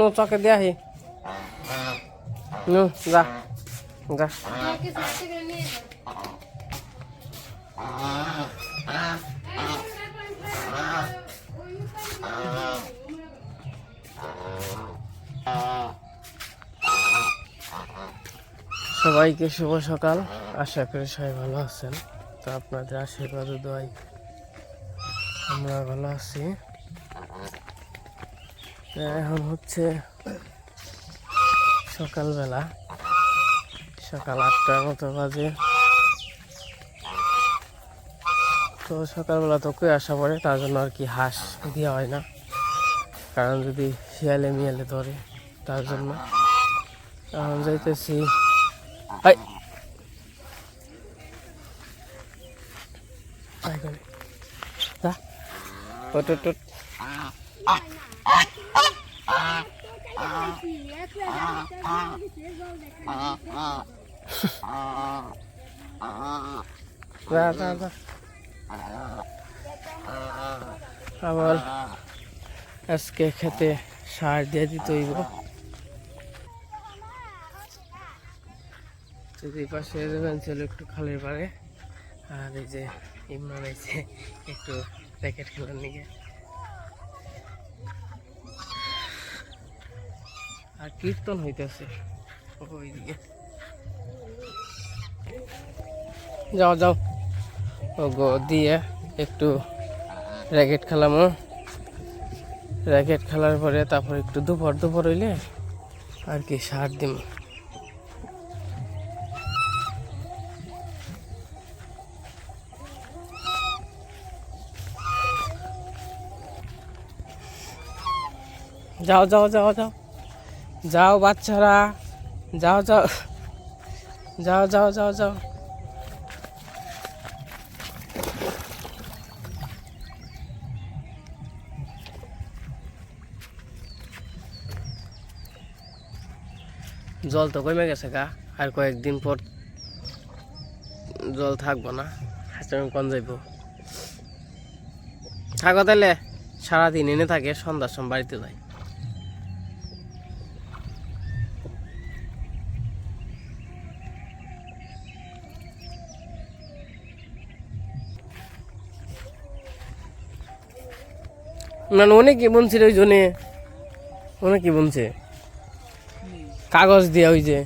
No চকে দিয়ে আহি নো যা যা সবাইকে শুভ সকাল। আশা করি সবাই ভালো আছেন। তো আপনাদের আশীর্বাদ ও দোয়ায় আমরা ভালো আছি। এখন হচ্ছে সকালবেলা, সকাল 8টার মতো বাজে। তো সকালবেলা তো কই আসা পড়ে, তার জন্য আর কি হাঁস দেওয়া হয় না, কারণ যদি শিয়ালে মিয়ালে ধরে, তার জন্য এখন যাইতেছি। আবার আজকে খেতে সার দিয়ে দিতে হইব। যদি পাশে যাবেন ছিল একটু খালের পারে, আর এই যে ইমরান আছে একটু র্যাকেট খেলার নিয়ে। আর কীর্তন হইতেছে ওইদিকে। যাও যাও ও গো দিয়ে একটু র্যাকেট খেলামো। র্যাকেট খেলার পরে তারপর একটু দুপুর হইলে আর কি সার দিম। যাও যাও যাও যাও যাও বাচ্চারা, যাও যাও যাও যাও যাও যাও। জল তো কমে গেছে গা, আর কয়েকদিন পর জল থাকবো না। কন যাইব থাকো তাহলে, সারাদিন এনে থাকে, সন্ধ্যার সময় বাড়িতে যায়। না অনেক কি বলছে ওই জন্য, অনেক কি বলছে কাগজ দিয়ে ওই যে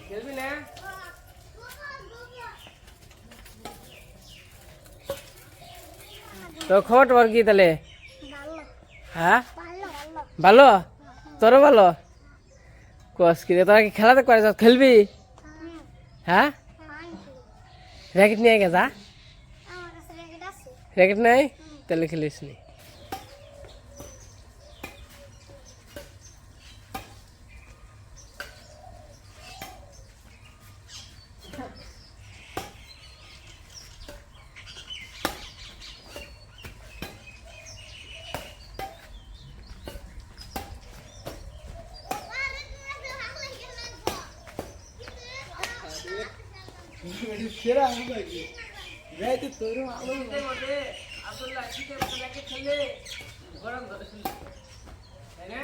খেলবি না? তো খবর কি তাহলে? হ্যাঁ ভালো, তোরও ভালো। কস কি রে, তোরা কি খেলাতে করে যাও, খেলবি? হ্যাঁ র্যাকেট নিয়ে গে যা। র্যাকেট নাই তাহলে খেলিস নি। সেরা লাগে রাইতে তোর আলো মধ্যে আব্দুল্লাহ শীতের মধ্যে র্যাকেট খেললে গরম ধরে শুনলি, তাই না?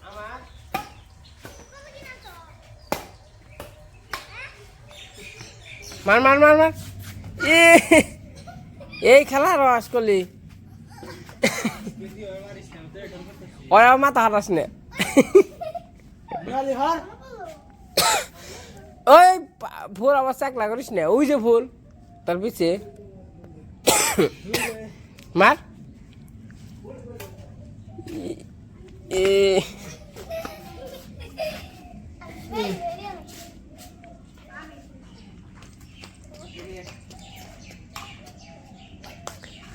আমার মার মার মার মার এ এই খেলা রস করলি ওরা মাথা হারাস নে ওই ফুল আবার চাকলা করিস না ওই যে ফুল তার পিছে মার এ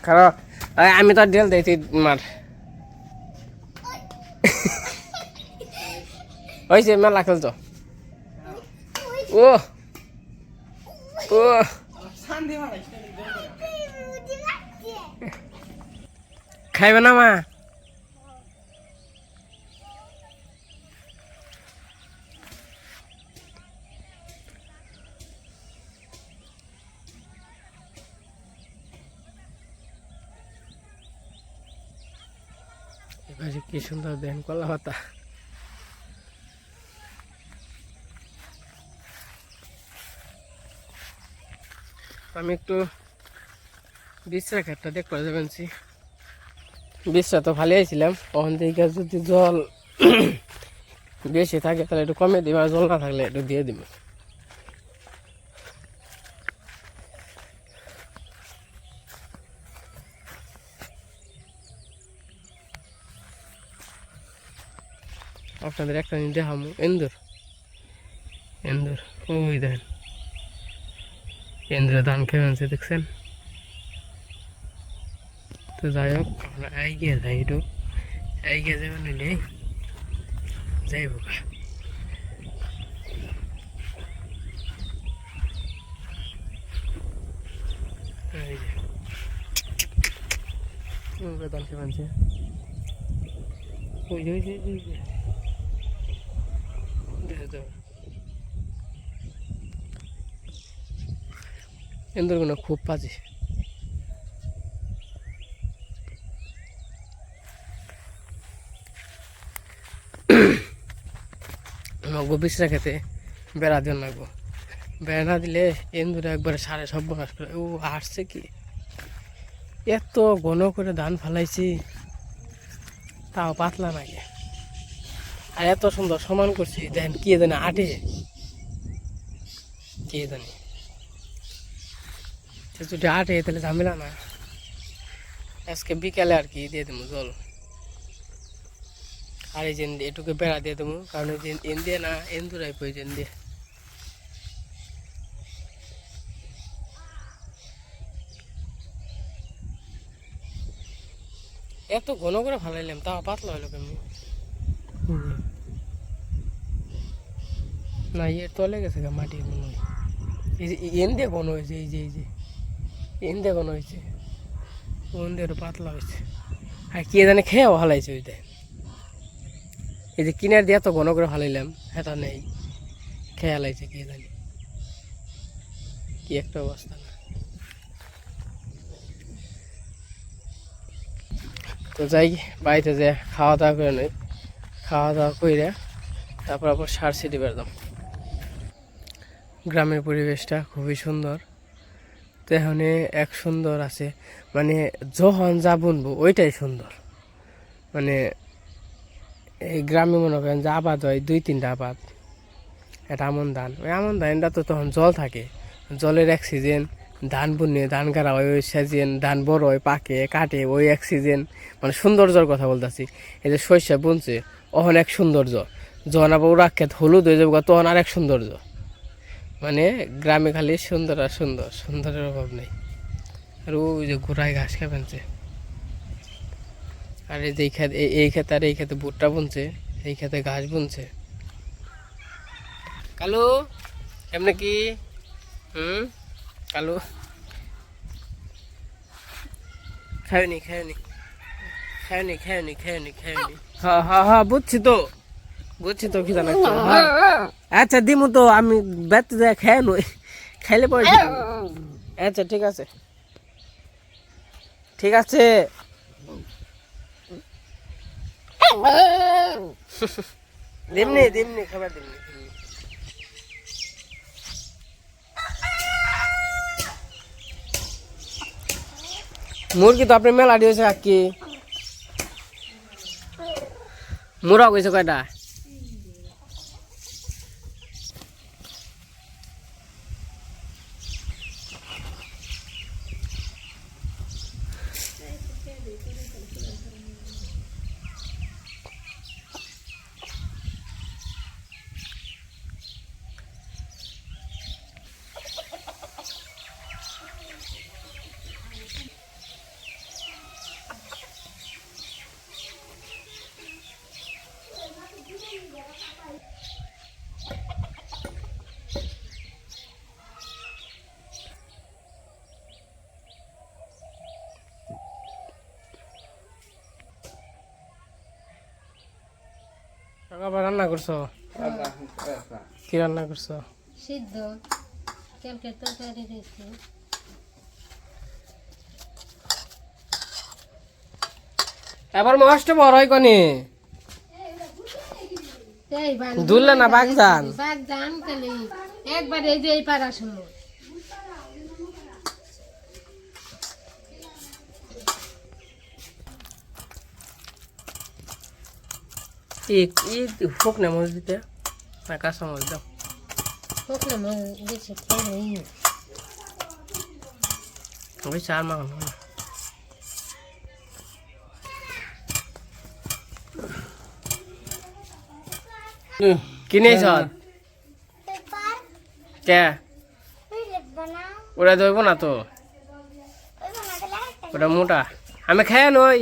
কারণ আমি তো ডেল দিয়েছি মার হয়েছে মেলা খেলতো ও ও খাইবে না মা এবারে কি সুন্দর দেন কলা পাতা আমি একটু বিশ্রা ক্ষেতটা দেখতে যাবেন বিশ্রা তো ভালো আইছিলাম ওখান থেকে যদি জল বেশি থাকে তাহলে একটু কমে দিবে আর জল না থাকলে একটু দিয়ে দিব আপনাদের একটা জিনিস দেখাবো এন্দুর এন্দুর ওই দেখেন এন্দুরে ধান খেয়ে আনছে দেখছেন তো যাই হোক আমরা এগিয়ে যাই একটু এগিয়ে যাবেন নিলে যাইব ধান খেয়ে আনছে ওই যে এন্দুরগুলো খুব বাজে বিশ্রা খেতে বেড়া দিন লাগবো বেড়া না দিলে এন্দুরে একবারে সারে সব বনাশ করে ও আসছে কি এত ঘন করে ধান ফালাইছি তাও পাতলা নাকি আর এত সুন্দর সমান করছি দেখেন কি জানি আটে কে জানি যদি আটে তাহলে ঝামেলা না আজকে বিকালে আর কি দিয়ে দেবো জল আর এই যে এটুকু বেড়া দিয়ে দেবো কারণ এই যে এন দিয়ে না এন্দুরাই প্রয়োজন দিয়ে এত ঘন করে ফালাইলাম তাও পাতলা হইলো কেমনি না এর তলে গেছে মাটি মনে হয় এই যে এন দিয়ে ঘন হয়েছে এই যে এন দিয়ে ঘন হয়েছে ওন দিয়ে পাতলা হয়েছে আর কে জানে খেয়েও হালাইছে ওই দেয় এই যে কিনার দিয়ে এত ঘন করে হালাইলাম এটা নেই খেয়ে হালাইছে কে জানি কি একটা অবস্থা না তো যাই বাড়িতে যে খাওয়া দাওয়া করে নই খাওয়া দাওয়া করে তারপর আবার সার ছিটি বেরদাম গ্রামের পরিবেশটা খুবই সুন্দর তো এখানে এক সুন্দর আছে মানে যখন যা বুনবো ওইটাই সুন্দর মানে এই গ্রামে মনে করেন যে আবাদ হয় 2-3টা আবাদ এটা আমন ধান ওই আমন ধানটা তো তখন জল থাকে জলের এক সিজন ধান বুনে ধান গাড়া হয় ওই সিজন ধান বড় হয় পাকে কাটে ওই এক সিজন মানে সৌন্দর্যর কথা বলতেছি এই যে শস্য বুনছে ওখানে এক সৌন্দর্য যখন আবার ওরা ক্ষেত হলুদ হয়ে যাবে তখন আর এক সৌন্দর্য মানে গ্রামে খালি সুন্দর আর সুন্দর সুন্দরের অভাব নেই আর ওই যে গোড়ায় ঘাস খেয়ে ফেলছে আর এই যে এই ক্ষেতে আর এই ক্ষেতে ভুট্টা বুনছে এই ক্ষেতে ঘাস বুনছে কালু এমনি কি কালু খায়নি হ্যাঁ বুঝছি তো কি জানা আচ্ছা দিমু তো আমি বেতে যায় খেয়ে নই খাইলে পরে আচ্ছা ঠিক আছে দিমনি খাবার দিমনি মুরগি তো আপনি মেলা দিয়েছে কাকি মুরা কইছে কয়টা আবার রান্না করছো কি রান্না করছো সিদ্ধ কালকে তরকারি দিয়েছি এবার মস্ত বড় হয় কনি দুললে না বাগজান বাগদান খালি একবার এই যে এই পাড়া শুনো হোক না মরিচ দিতে না কাঁচা মরিচ দাও হোক না বেশি খেয়ে ওই চার মাছ কিনেছ কে ওটা ধরবো না তো ওটা মোটা আমি খাই নই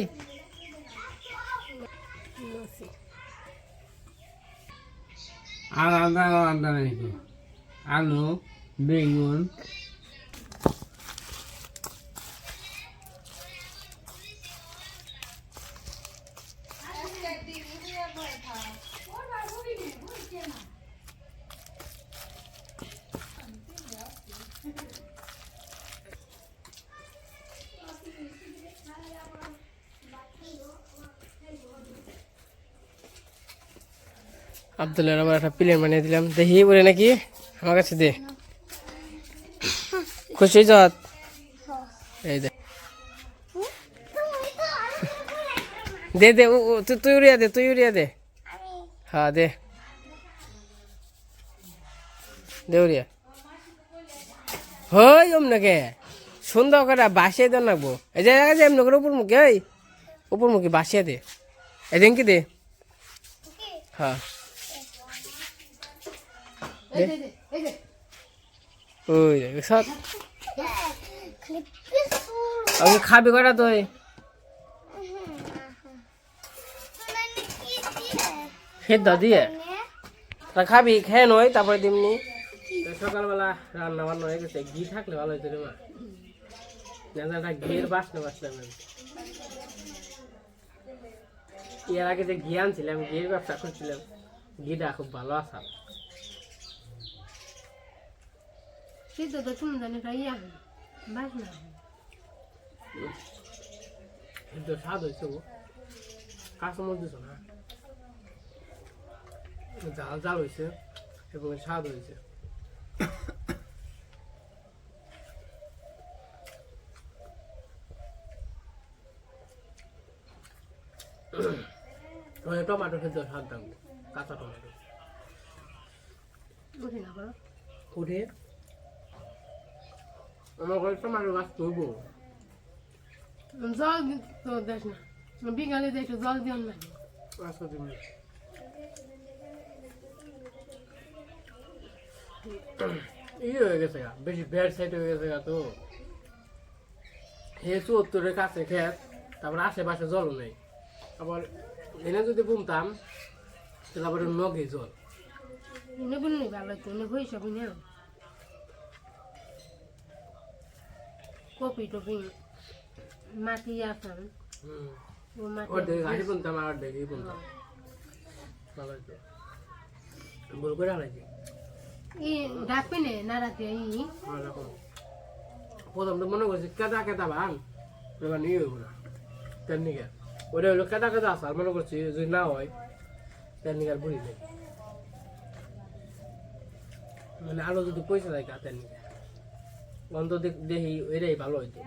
আর আলাদা আলাদা নাকি আলু বেগুন আব্দুল্লাহর আমার একটা প্লেন বানিয়ে দিলাম দেখি বলে নাকি আমার কাছে দে খুশি যত এই দে দে দে তুই উড়িয়া দে হ্যাঁ দে দে উড়িয়া হই নাকি সুন্দর করে বাসিয়ে দেন রাখবো এই যে এমনি করে উপরমুখী ওই উপরমুখী বাসিয়ে দে এদিন কি দে হ্যাঁ ওই সব আমি খাবি কটা তুই খেত দিয়ে তা খাবি খেয়ে নয় তারপরে দিমনি সকালবেলা রান্না বান্না হয়ে গেছে ঘি থাকলে ভালো হইতো রে মা না ঘিয়ের বাসনা এর আগে যে ঘি আনছিলাম ঘিয়ের ব্যবসা করছিলাম ঘিটা খুব ভালো আসা সিদ্ধ তো শুনে জানি ইয়া বাস না কিন্তু স্বাদ হয়েছে গো কাঁচামরিচ দিছ না জাল জাল হয়েছে এবং স্বাদ হয়েছে টমাটো খেতে স্বাদ দাম কাঁচা টমাটো উঠে না করো উঠে আমার ঘরে টমাটো গাছ তুলবো জল তো দেখ না বিকালে দেখো জল দিও না আচ্ছা তুমি ইয়ে হয়ে গেছে গা বেশি ব্যাড সাইড হয়ে গেছে গা তো হে ৭৪-এর কাছে খেত তারপর আশেপাশে জলও নেই আবার এনে যদি বুনতাম তাহলে আবার নগে জল এনে বললি ভালো তো এনে হয়ে সব নিয়ে কপি টপি মাটি আসান ও মাটি ওর দেখে গাড়ি বুনতাম আর দেখেই বুনতাম ভালো হইতো বল করে আলাইছি ই ডাকবি নে না রাতে ই প্রথম তো মনে করছি কেদা কেদা ভাঙ এবার নিয়ে হইব না তেমনি গে ওটা হলো কেদা কেদা আসার মনে করছি যদি না হয় তেমনি আর বুড়ি নেই মানে আলো যদি পয়সা দেয় তেমনি গন্ধ দেখি ওইটাই ভালো হইতো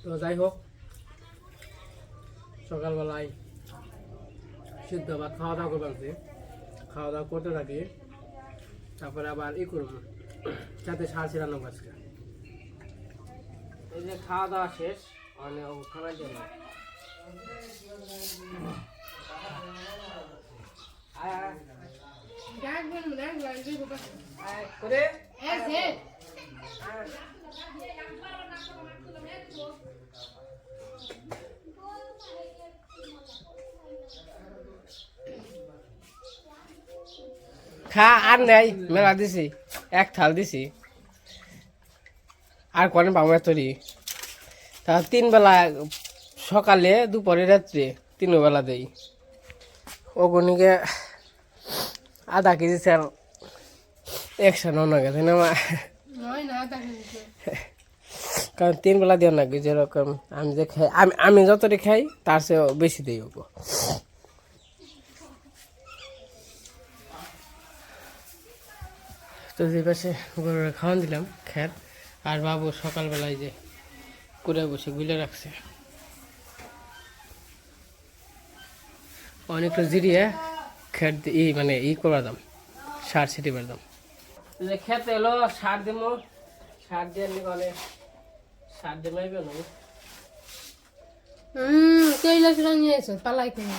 তো যাই হোক, সকালবেলায় সিদ্ধ ভাত খাওয়া দাওয়া করতে পারছি, খাওয়া দাওয়া করতে থাকি, তারপরে আবার করবো যাতে সারছি রান্না আজকে। এই যে খাওয়া দাওয়া শেষ, মানে খাবার জন্য করে খা আর নেই, মেলা দিছি, এক থাল দিছি, আর করেন পাবো তৈরি। তা 3 বেলা, সকালে দুপুরে রাত্রে 3 বেলা দেই। ওগুনিকে আধা কেজি চাল একসাথে না গেছে না মা, কারণ 3 বেলা দেওয়া না, যেরকম আমি যে খাই, আমি যতটা খাই তার চেয়েও বেশি দিই ওকে। তো যে পাশে গরুর খাওয়ান দিলাম খেত, আর বাবু সকালবেলায় যে করে বসে গুলে রাখছে, অনেকটা জিরিয়ে খেত মানে করবার দাম, সার ছিটি দাম। যে খেতে এলো সার দিব, সার দিয়ে মানে সার দিয়ে মাইবে না। কৈলাস নিয়ে এসো পালাই খেয়ে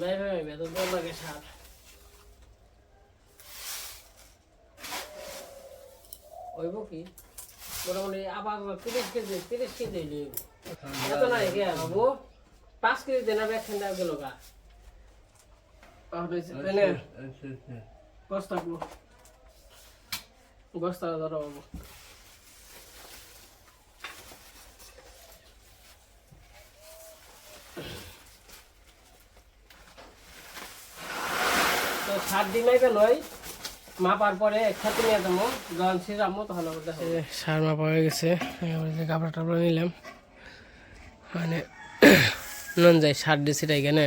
মাইবে তো বল লাগে সার। ওইব কি মোটামুটি আবার 30 কেজি লইব, এত নাই কে বাবু, 5 কেজি দেনা ব্যাখ্যা দেওয়া গেল গা। বস্তা ধরো বাবু। তো 7 দিন মাইবে নয়, মাপার পরে খেতে নিয়ে যাবো, যখন সিরামো তখন সার মাপা হয়ে গেছে। কাপড় টাপড় নিলাম, মানে নন যাই সার দিয়ে সেটাই কেন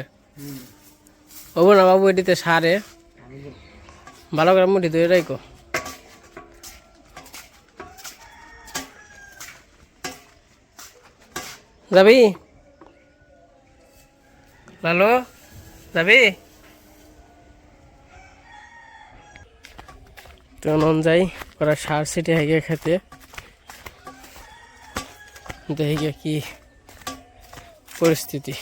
হবো না বাবু, এটিতে সারে ভালো করে মুঠি ধরে রাখো। যাবি ভালো, যাবি তো নন যাই ওরা সার সিটে হেগে খেতে, দেখে কি পরিস্থিতি।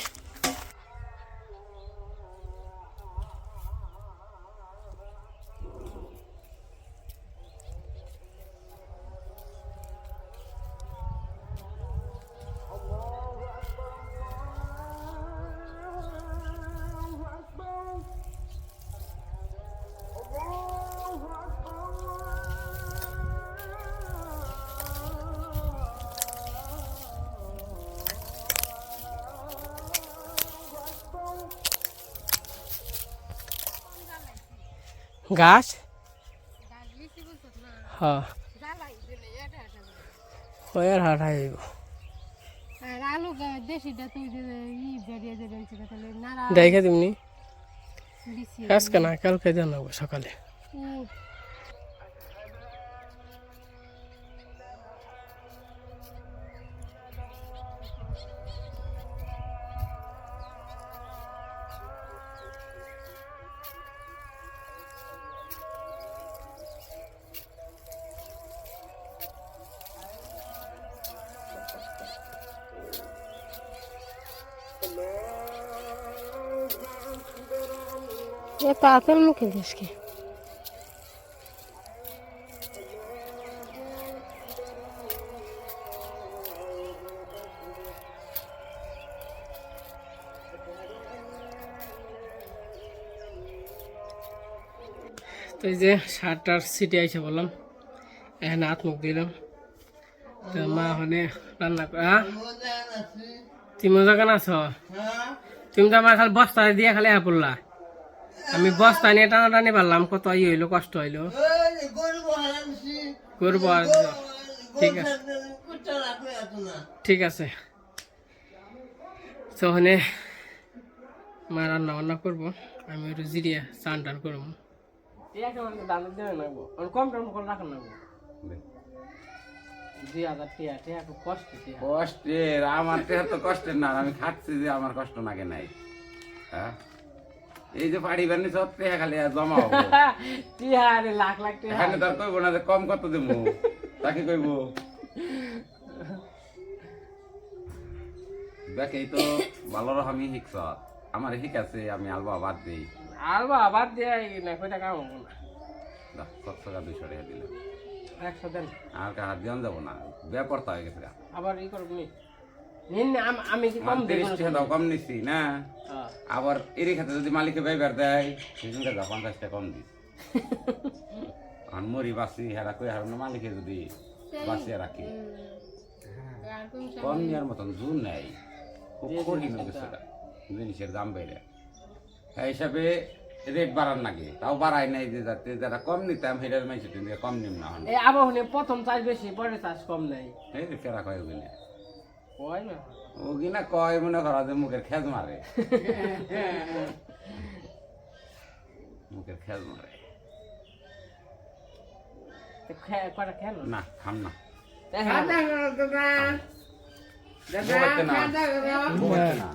গাছ হ্যাঁ ওই আর হাঁটাই আর আলু দেশিটা তুই দেখে তুমি আজকে না কালকে জানাবো সকালে। ये पागल मुखे देश के তো এই যে সারটার সিটে আইসে বললাম, এখানে হাত মুখ দিলাম। তো মা ওখানে রান্না করে। হ্যাঁ তুমি যখন আছো, তুমি তো আমার খালি বস্তা দিয়ে খালি পড়লা, আমি বস্তা নিয়ে টানাটানি পারলাম, কত হইলো কষ্ট হইলো। করবো আর ঠিক আছে, ঠিক আছে। তো ওখানে মা রান্না বান্না করবো, আমি একটু জিরিয়া চান টান করবো। টিয়া কেমন দাম দেবে নাকবো কম টম করে রাখুন নাকবো দে। 2000 টিয়া টিয়া খুব কষ্ট টিয়া কষ্টের আমার টেহা তো কষ্টের না আমি খাচ্ছি যে আমার কষ্ট নাগে নাই হ্যাঁ এই যে পাড়ি বানি সব টেহা খালি আর জমা হবে টিয়া আরে লাখ লাখ টিয়া এখানে তার কইব না যে কম কত দেবো তাকে কইব দেখ এই তো ভালো রকমই শিখছ আমার শিখাছে আমি আলবা বাদ দিই আর বাবা দিয়ে না কয়টা কাম হবো না দা 7 টাকা 200 টাকা দিলাম 100 দেন আর কাহার দিয়ান যাবো না ব্যাপারটা হয়ে গেছে গা। আবার ই করব নি নিন না, আমি কি কম দেব 30 টাকা দাও কম নিছি না আবার এরই খাতে যদি মালিকে ব্যবহার দেয় সেদিনকে যা 50 টাকা কম দিস আর মরি বাসি হেরা কই হার মালিকে যদি বাসিয়া রাখি কম নেওয়ার মতন জুন নেই খুব কঠিন হয়ে গেছে জিনিসের দাম বেড়ে এই হিসাবে রেট বাড়ার নাকি তাও বাড়াই নাই যে যাতে যারা কম নিতাম সেটার মাইছে কিন্তু কম নিম না হন এই আবহনে প্রথম চাষ বেশি পরে চাষ কম নাই এই যে কেরা কয় ওগুলো কয় না ও কিনা কয় মনে করা যে মুখের খেজ মারে মুখের খেজ মারে তো কয়টা খেল না খাম না দেখা বলতে না